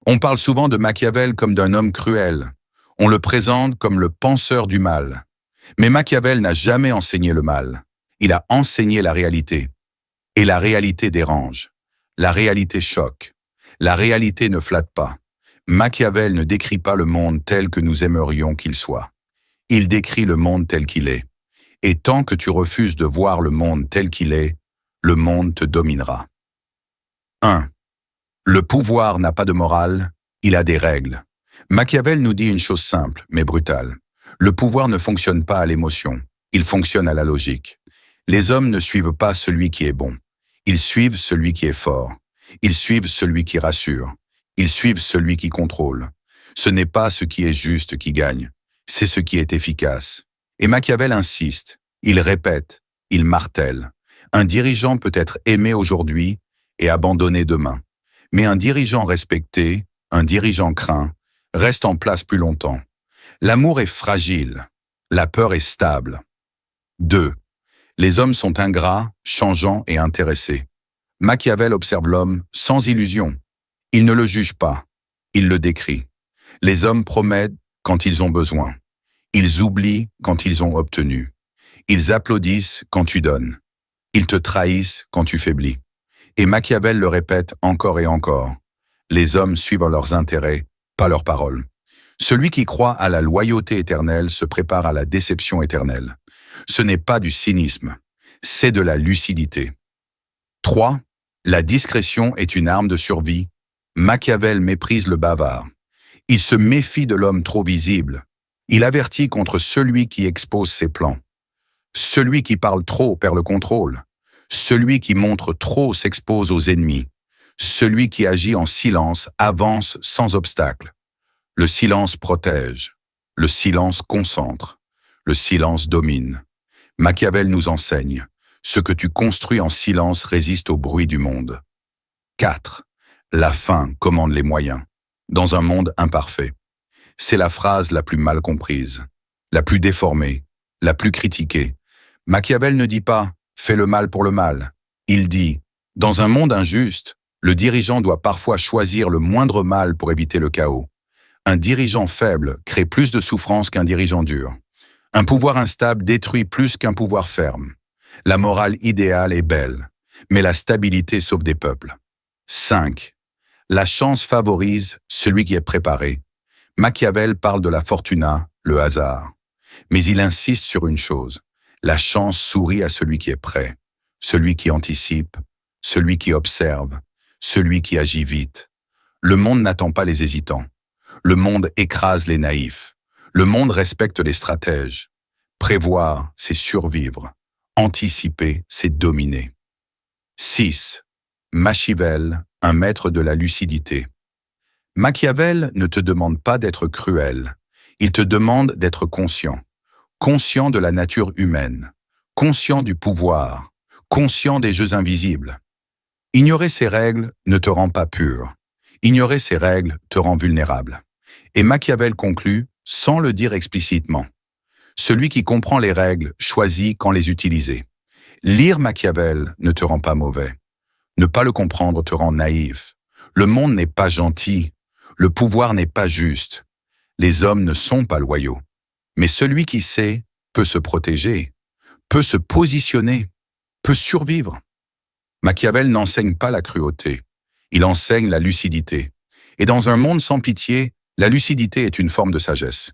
On parle souvent de Machiavel comme d'un homme cruel. On le présente comme le penseur du mal. Mais Machiavel n'a jamais enseigné le mal. Il a enseigné la réalité. Et la réalité dérange. La réalité choque. La réalité ne flatte pas. Machiavel ne décrit pas le monde tel que nous aimerions qu'il soit. Il décrit le monde tel qu'il est. Et tant que tu refuses de voir le monde tel qu'il est, le monde te dominera. 1. Le pouvoir n'a pas de morale, il a des règles. Machiavel nous dit une chose simple, mais brutale. Le pouvoir ne fonctionne pas à l'émotion, il fonctionne à la logique. Les hommes ne suivent pas celui qui est bon. Ils suivent celui qui est fort. Ils suivent celui qui rassure. Ils suivent celui qui contrôle. Ce n'est pas ce qui est juste qui gagne, c'est ce qui est efficace. Et Machiavel insiste, il répète, il martèle. Un dirigeant peut être aimé aujourd'hui et abandonné demain. Mais un dirigeant respecté, un dirigeant craint, reste en place plus longtemps. L'amour est fragile, la peur est stable. 2. Les hommes sont ingrats, changeants et intéressés. Machiavel observe l'homme sans illusion. Il ne le juge pas, il le décrit. Les hommes promettent quand ils ont besoin. Ils oublient quand ils ont obtenu. Ils applaudissent quand tu donnes. Ils te trahissent quand tu faiblis. Et Machiavel le répète encore et encore. Les hommes suivent leurs intérêts, pas leurs paroles. Celui qui croit à la loyauté éternelle se prépare à la déception éternelle. Ce n'est pas du cynisme, c'est de la lucidité. 3. La discrétion est une arme de survie. Machiavel méprise le bavard. Il se méfie de l'homme trop visible. Il avertit contre celui qui expose ses plans. Celui qui parle trop perd le contrôle. Celui qui montre trop s'expose aux ennemis. Celui qui agit en silence avance sans obstacle. Le silence protège. Le silence concentre. Le silence domine. Machiavel nous enseigne. Ce que tu construis en silence résiste au bruit du monde. 4. La fin commande les moyens. Dans un monde imparfait. C'est la phrase la plus mal comprise, la plus déformée, la plus critiquée. Machiavel ne dit pas « fais le mal pour le mal ». Il dit « dans un monde injuste, le dirigeant doit parfois choisir le moindre mal pour éviter le chaos. Un dirigeant faible crée plus de souffrance qu'un dirigeant dur. Un pouvoir instable détruit plus qu'un pouvoir ferme. La morale idéale est belle, mais la stabilité sauve des peuples. 5. La chance favorise celui qui est préparé. Machiavel parle de la fortuna, le hasard. Mais il insiste sur une chose. La chance sourit à celui qui est prêt, celui qui anticipe, celui qui observe, celui qui agit vite. Le monde n'attend pas les hésitants. Le monde écrase les naïfs. Le monde respecte les stratèges. Prévoir, c'est survivre. Anticiper, c'est dominer. 6. Machiavel, un maître de la lucidité. Machiavel ne te demande pas d'être cruel. Il te demande d'être conscient. Conscient de la nature humaine. Conscient du pouvoir. Conscient des jeux invisibles. Ignorer ces règles ne te rend pas pur. Ignorer ces règles te rend vulnérable. Et Machiavel conclut, sans le dire explicitement. Celui qui comprend les règles choisit quand les utiliser. Lire Machiavel ne te rend pas mauvais. Ne pas le comprendre te rend naïf. Le monde n'est pas gentil. Le pouvoir n'est pas juste. Les hommes ne sont pas loyaux. Mais celui qui sait peut se protéger, peut se positionner, peut survivre. Machiavel n'enseigne pas la cruauté. Il enseigne la lucidité. Et dans un monde sans pitié, la lucidité est une forme de sagesse.